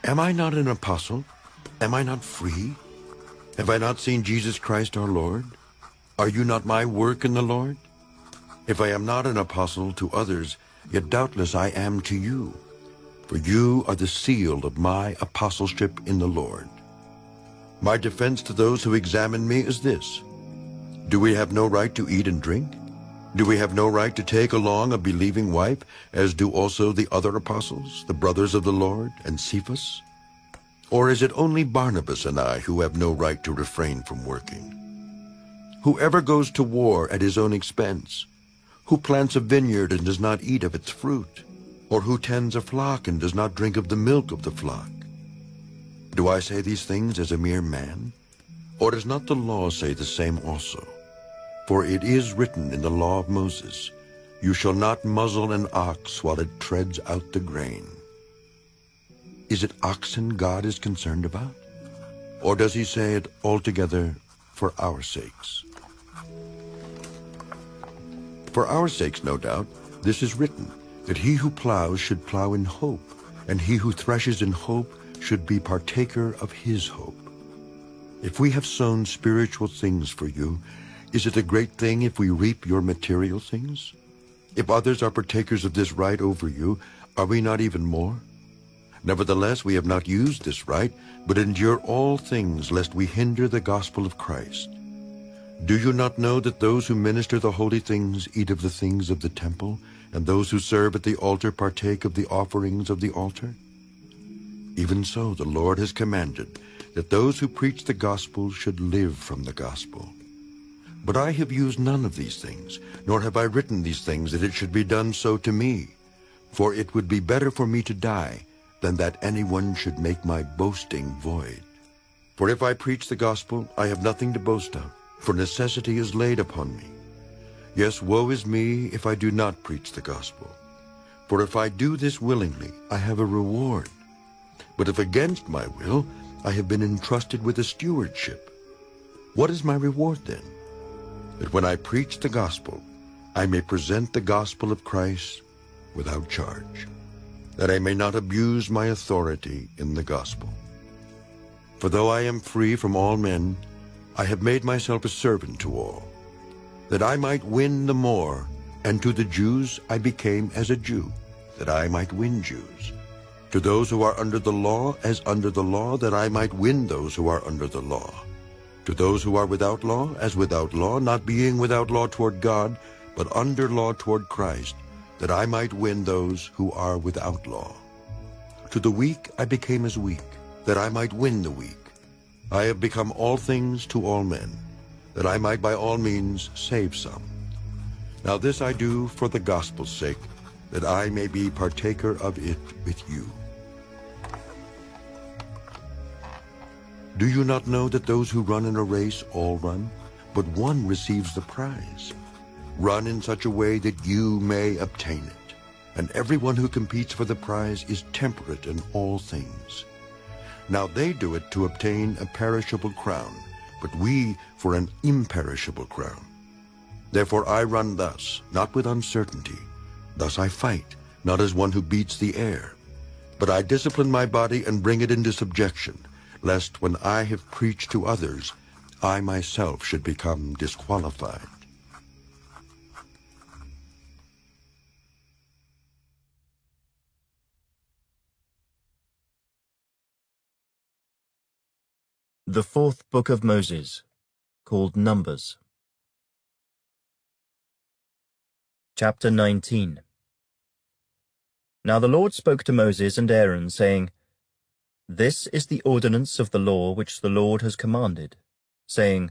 Am I not an apostle? Am I not free? Have I not seen Jesus Christ our Lord? Are you not my work in the Lord? If I am not an apostle to others, yet doubtless I am to you. For you are the seal of my apostleship in the Lord. My defense to those who examine me is this: do we have no right to eat and drink? Do we have no right to take along a believing wife, as do also the other apostles, the brothers of the Lord, and Cephas? Or is it only Barnabas and I who have no right to refrain from working? Whoever goes to war at his own expense, who plants a vineyard and does not eat of its fruit, or who tends a flock and does not drink of the milk of the flock? Do I say these things as a mere man? Or does not the law say the same also? For it is written in the law of Moses, "You shall not muzzle an ox while it treads out the grain." Is it oxen God is concerned about? Or does he say it altogether for our sakes? For our sakes, no doubt, this is written, that he who plows should plow in hope, and he who threshes in hope should be partaker of his hope. If we have sown spiritual things for you, is it a great thing if we reap your material things? If others are partakers of this right over you, are we not even more? Nevertheless, we have not used this right, but endure all things, lest we hinder the gospel of Christ. Do you not know that those who minister the holy things eat of the things of the temple, and those who serve at the altar partake of the offerings of the altar? Even so, the Lord has commanded that those who preach the gospel should live from the gospel. But I have used none of these things, nor have I written these things that it should be done so to me. For it would be better for me to die than that anyone should make my boasting void. For if I preach the gospel, I have nothing to boast of, for necessity is laid upon me. Yes, woe is me if I do not preach the gospel. For if I do this willingly, I have a reward. But if against my will, I have been entrusted with a stewardship. What is my reward then? That when I preach the gospel, I may present the gospel of Christ without charge, that I may not abuse my authority in the gospel. For though I am free from all men, I have made myself a servant to all, that I might win the more, and to the Jews I became as a Jew, that I might win Jews. To those who are under the law, as under the law, that I might win those who are under the law. To those who are without law, as without law, not being without law toward God, but under law toward Christ, that I might win those who are without law. To the weak I became as weak, that I might win the weak. I have become all things to all men, that I might by all means save some. Now this I do for the gospel's sake, that I may be partaker of it with you. Do you not know that those who run in a race all run, but one receives the prize? Run in such a way that you may obtain it. And everyone who competes for the prize is temperate in all things. Now they do it to obtain a perishable crown, but we for an imperishable crown. Therefore I run thus, not with uncertainty. Thus I fight, not as one who beats the air. But I discipline my body and bring it into subjection, lest when I have preached to others, I myself should become disqualified. The fourth book of Moses, called Numbers. Chapter 19. Now the Lord spoke to Moses and Aaron, saying, This is the ordinance of the law which the Lord has commanded, saying,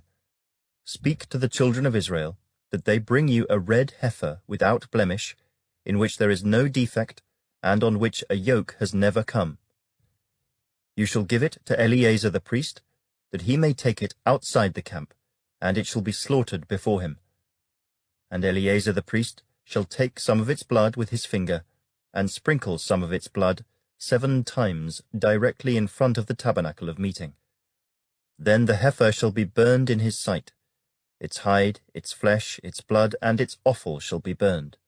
Speak to the children of Israel, that they bring you a red heifer without blemish, in which there is no defect, and on which a yoke has never come. You shall give it to Eleazar the priest, that he may take it outside the camp, and it shall be slaughtered before him. And Eleazar the priest shall take some of its blood with his finger, and sprinkle some of its blood 7 times directly in front of the tabernacle of meeting. Then the heifer shall be burned in his sight. Its hide, its flesh, its blood, and its offal shall be burned.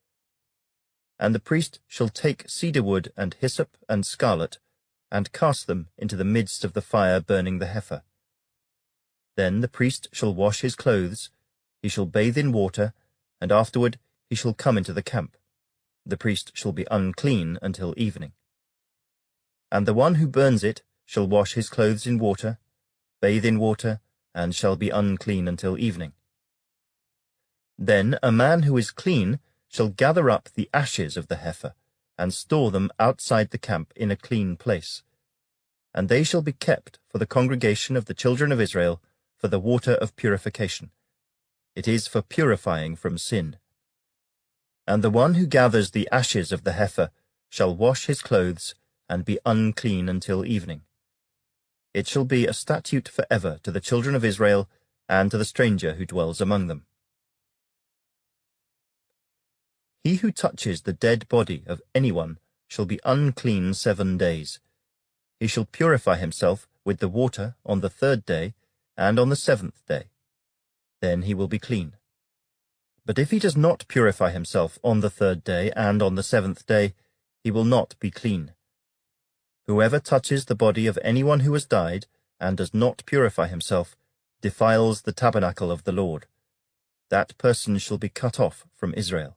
And the priest shall take cedar wood and hyssop and scarlet, and cast them into the midst of the fire burning the heifer. Then the priest shall wash his clothes, he shall bathe in water, and afterward he shall come into the camp. The priest shall be unclean until evening. And the one who burns it shall wash his clothes in water, bathe in water, and shall be unclean until evening. Then a man who is clean shall gather up the ashes of the heifer, and store them outside the camp in a clean place. And they shall be kept for the congregation of the children of Israel for the water of purification. It is for purifying from sin. And the one who gathers the ashes of the heifer shall wash his clothes, and be unclean until evening. It shall be a statute forever to the children of Israel, and to the stranger who dwells among them. He who touches the dead body of anyone shall be unclean 7 days. He shall purify himself with the water on the 3rd day, and on the 7th day. Then he will be clean. But if he does not purify himself on the 3rd day and on the 7th day, he will not be clean. Whoever touches the body of anyone who has died, and does not purify himself, defiles the tabernacle of the Lord. That person shall be cut off from Israel.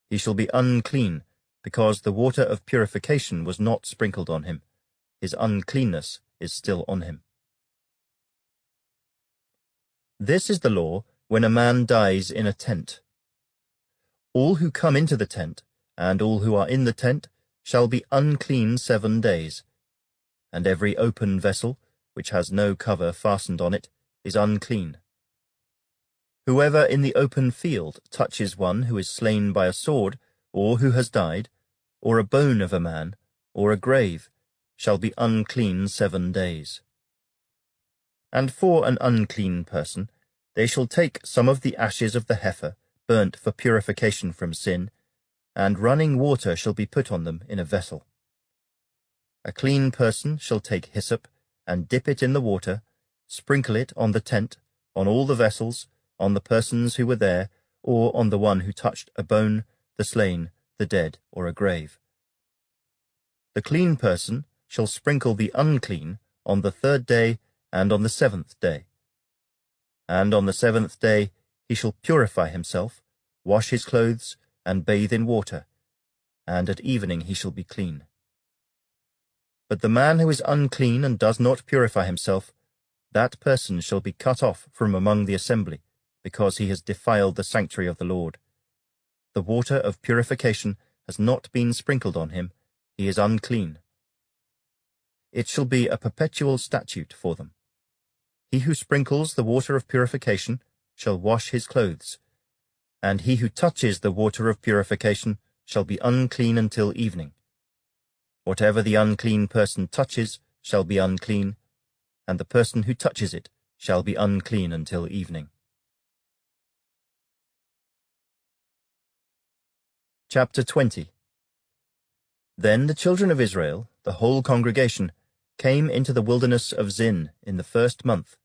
He shall be unclean, because the water of purification was not sprinkled on him. His uncleanness is still on him. This is the law when a man dies in a tent. All who come into the tent, and all who are in the tent, shall be unclean 7 days. And every open vessel, which has no cover fastened on it, is unclean. Whoever in the open field touches one who is slain by a sword, or who has died, or a bone of a man, or a grave, shall be unclean 7 days. And for an unclean person, they shall take some of the ashes of the heifer, burnt for purification from sin, and running water shall be put on them in a vessel. A clean person shall take hyssop, and dip it in the water, sprinkle it on the tent, on all the vessels, on the persons who were there, or on the one who touched a bone, the slain, the dead, or a grave. The clean person shall sprinkle the unclean on the 3rd day and on the 7th day. And on the 7th day he shall purify himself, wash his clothes, and bathe in water, and at evening he shall be clean. But the man who is unclean and does not purify himself, that person shall be cut off from among the assembly, because he has defiled the sanctuary of the Lord. The water of purification has not been sprinkled on him, he is unclean. It shall be a perpetual statute for them. He who sprinkles the water of purification shall wash his clothes, and he who touches the water of purification shall be unclean until evening. Whatever the unclean person touches shall be unclean, and the person who touches it shall be unclean until evening. Chapter 20. Then the children of Israel, the whole congregation, came into the wilderness of Zin in the 1st month,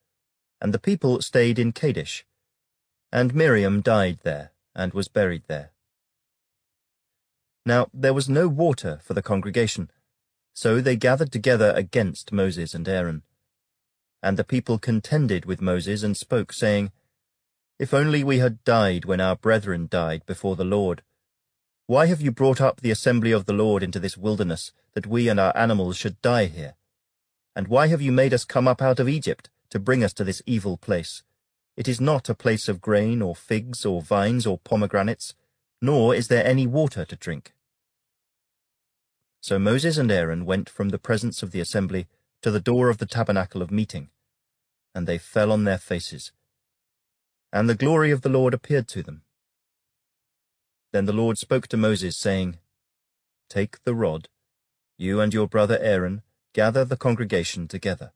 and the people stayed in Kadesh. And Miriam died there, and was buried there. Now there was no water for the congregation, so they gathered together against Moses and Aaron. And the people contended with Moses and spoke, saying, If only we had died when our brethren died before the Lord. Why have you brought up the assembly of the Lord into this wilderness, that we and our animals should die here? And why have you made us come up out of Egypt, to bring us to this evil place? It is not a place of grain, or figs, or vines, or pomegranates, nor is there any water to drink. So Moses and Aaron went from the presence of the assembly to the door of the tabernacle of meeting, and they fell on their faces. And the glory of the Lord appeared to them. Then the Lord spoke to Moses, saying, Take the rod, you and your brother Aaron, gather the congregation together.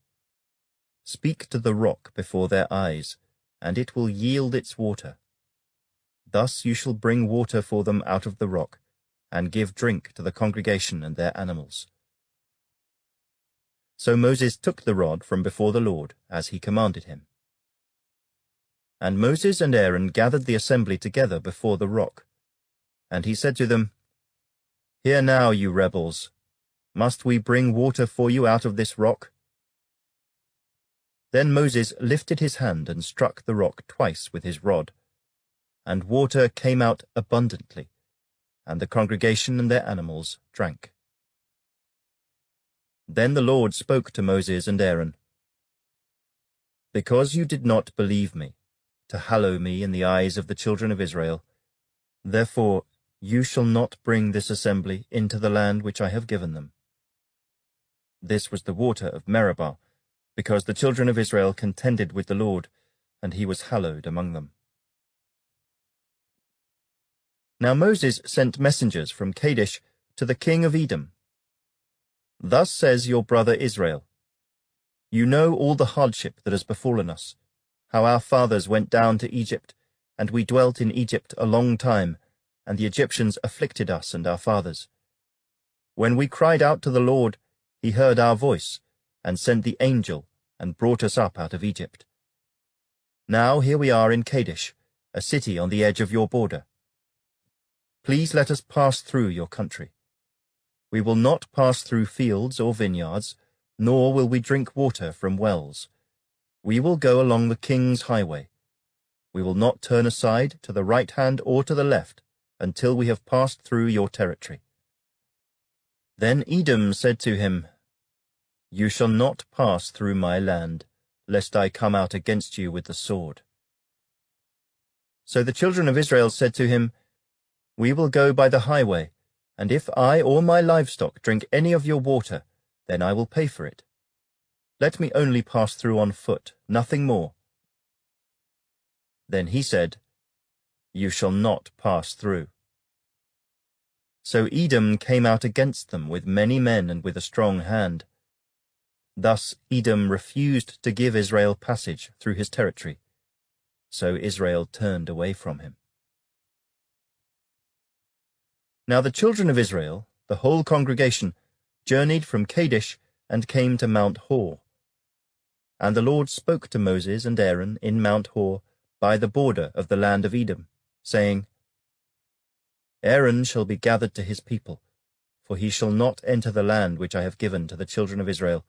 Speak to the rock before their eyes, and it will yield its water. Thus you shall bring water for them out of the rock, and give drink to the congregation and their animals. So Moses took the rod from before the Lord, as he commanded him. And Moses and Aaron gathered the assembly together before the rock. And he said to them, Hear now, you rebels, Must we bring water for you out of this rock?" Then Moses lifted his hand and struck the rock twice with his rod, and water came out abundantly, and the congregation and their animals drank. Then the Lord spoke to Moses and Aaron, "Because you did not believe me, to hallow me in the eyes of the children of Israel, therefore you shall not bring this assembly into the land which I have given them." This was the water of Meribah, because the children of Israel contended with the Lord, and he was hallowed among them. Now Moses sent messengers from Kadesh to the king of Edom. "Thus says your brother Israel, You know all the hardship that has befallen us, how our fathers went down to Egypt, and we dwelt in Egypt a long time, and the Egyptians afflicted us and our fathers. When we cried out to the Lord, he heard our voice, and sent the angel, and brought us up out of Egypt. Now here we are in Kadesh, a city on the edge of your border. Please let us pass through your country. We will not pass through fields or vineyards, nor will we drink water from wells. We will go along the king's highway. We will not turn aside to the right hand or to the left until we have passed through your territory." Then Edom said to him, "You shall not pass through my land, lest I come out against you with the sword." So the children of Israel said to him, "We will go by the highway, and if I or my livestock drink any of your water, then I will pay for it. Let me only pass through on foot, nothing more." Then he said, "You shall not pass through." So Edom came out against them with many men and with a strong hand. Thus Edom refused to give Israel passage through his territory. So Israel turned away from him. Now the children of Israel, the whole congregation, journeyed from Kadesh and came to Mount Hor. And the Lord spoke to Moses and Aaron in Mount Hor by the border of the land of Edom, saying, "Aaron shall be gathered to his people, for he shall not enter the land which I have given to the children of Israel,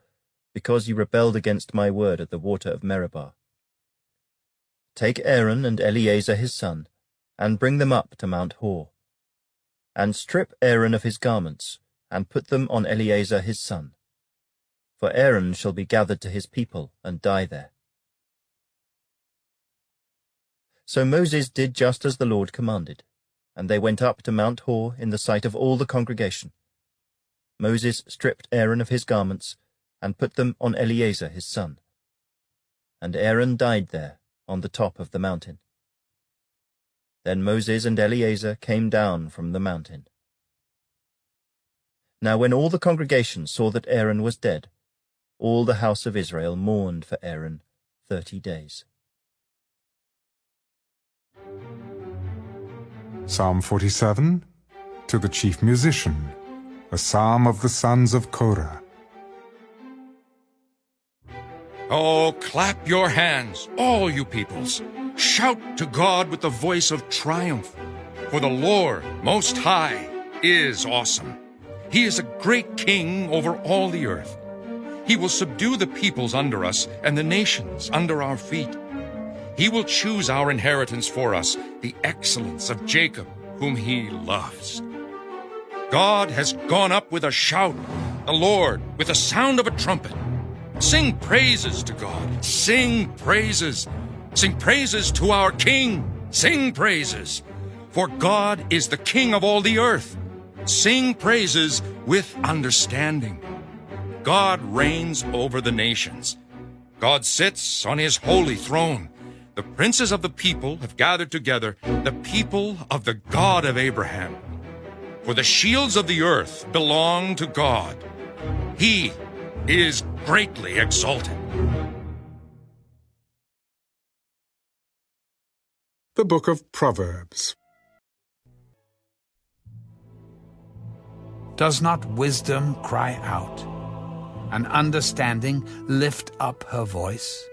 because you rebelled against my word at the water of Meribah. Take Aaron and Eleazar his son, and bring them up to Mount Hor. And strip Aaron of his garments, and put them on Eleazar his son. For Aaron shall be gathered to his people, and die there." So Moses did just as the Lord commanded, and they went up to Mount Hor in the sight of all the congregation. Moses stripped Aaron of his garments, and put them on Eleazar his son. And Aaron died there, on the top of the mountain. Then Moses and Eleazar came down from the mountain. Now when all the congregation saw that Aaron was dead, all the house of Israel mourned for Aaron 30 days. Psalm 47, to the chief musician, a psalm of the sons of Korah. Oh, clap your hands, all you peoples. Shout to God with the voice of triumph. For the Lord Most High is awesome. He is a great king over all the earth. He will subdue the peoples under us and the nations under our feet. He will choose our inheritance for us, the excellence of Jacob, whom he loves. God has gone up with a shout, the Lord with the sound of a trumpet. Sing praises to God. Sing praises. Sing praises to our King. Sing praises. For God is the King of all the earth. Sing praises with understanding. God reigns over the nations. God sits on his holy throne. The princes of the people have gathered together, the people of the God of Abraham. For the shields of the earth belong to God. He is greatly exalted. The Book of Proverbs. Does not wisdom cry out, and understanding lift up her voice?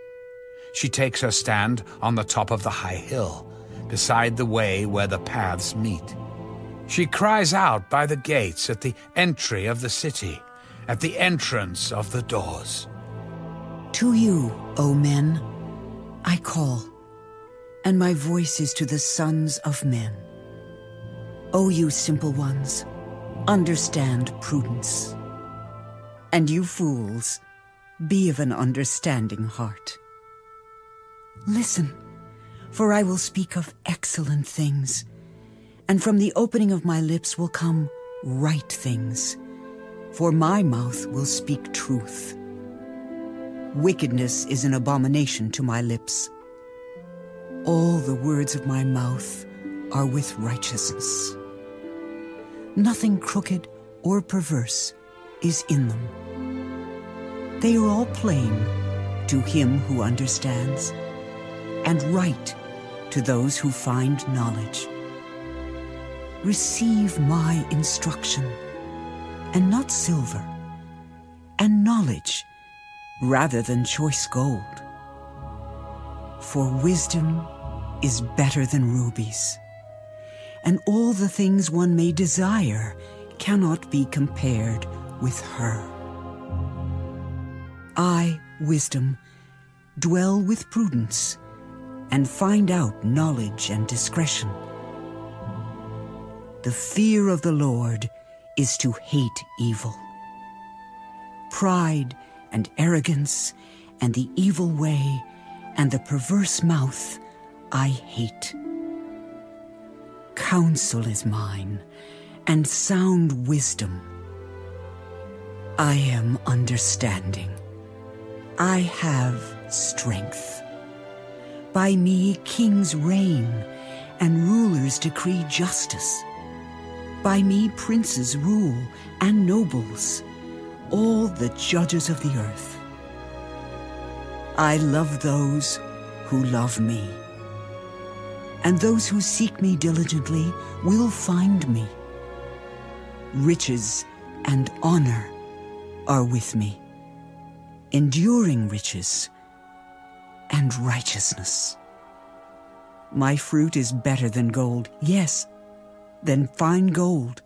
She takes her stand on the top of the high hill, beside the way where the paths meet. She cries out by the gates at the entry of the city, at the entrance of the doors. To you, O men, I call, and my voice is to the sons of men. O you simple ones, understand prudence. And you fools, be of an understanding heart. Listen, for I will speak of excellent things, and from the opening of my lips will come right things, for my mouth will speak truth. Wickedness is an abomination to my lips. All the words of my mouth are with righteousness. Nothing crooked or perverse is in them. They are all plain to him who understands, and right to those who find knowledge. Receive my instruction, and not silver, and knowledge rather than choice gold. For wisdom is better than rubies, and all the things one may desire cannot be compared with her. I, wisdom, dwell with prudence, and find out knowledge and discretion. The fear of the Lord is to hate evil. Pride and arrogance and the evil way and the perverse mouth I hate. Counsel is mine, and sound wisdom. I am understanding. I have strength. By me kings reign, and rulers decree justice. By me princes rule, and nobles, all the judges of the earth. I love those who love me, and those who seek me diligently will find me. Riches and honor are with me, enduring riches and righteousness. My fruit is better than gold, yes, than fine gold,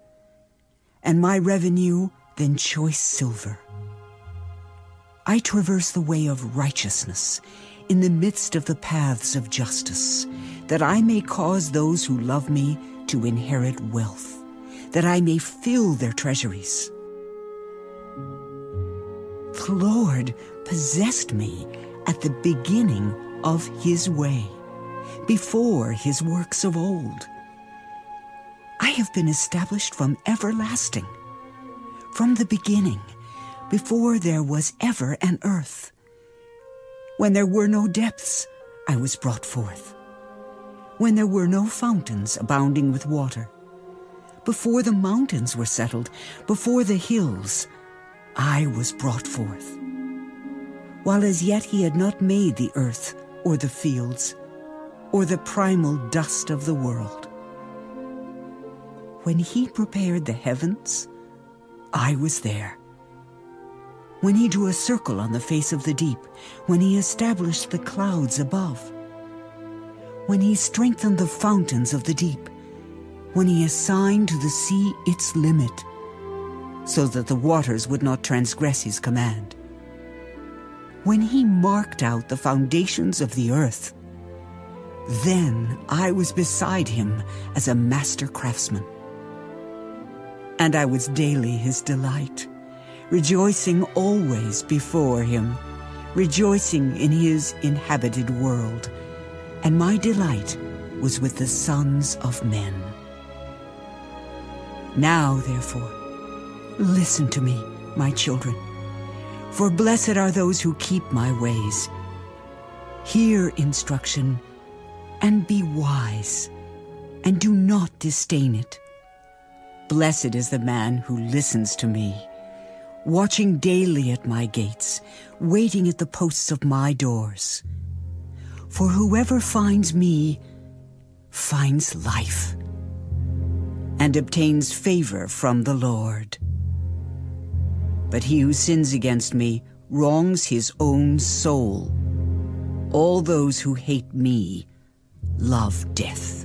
and my revenue than choice silver. I traverse the way of righteousness in the midst of the paths of justice, that I may cause those who love me to inherit wealth, that I may fill their treasuries. The Lord possessed me at the beginning of his way, before his works of old. I have been established from everlasting, from the beginning, before there was ever an earth. When there were no depths, I was brought forth. When there were no fountains abounding with water, before the mountains were settled, before the hills, I was brought forth. While as yet he had not made the earth or the fields, or the primal dust of the world. When he prepared the heavens, I was there. When he drew a circle on the face of the deep, when he established the clouds above, when he strengthened the fountains of the deep, when he assigned to the sea its limit, so that the waters would not transgress his command, when he marked out the foundations of the earth, then I was beside him as a master craftsman. And I was daily his delight, rejoicing always before him, rejoicing in his inhabited world. And my delight was with the sons of men. Now, therefore, listen to me, my children, for blessed are those who keep my ways. Hear instruction, and be wise, and do not disdain it. Blessed is the man who listens to me, watching daily at my gates, waiting at the posts of my doors. For whoever finds me finds life, and obtains favor from the Lord. But he who sins against me wrongs his own soul. All those who hate me love death.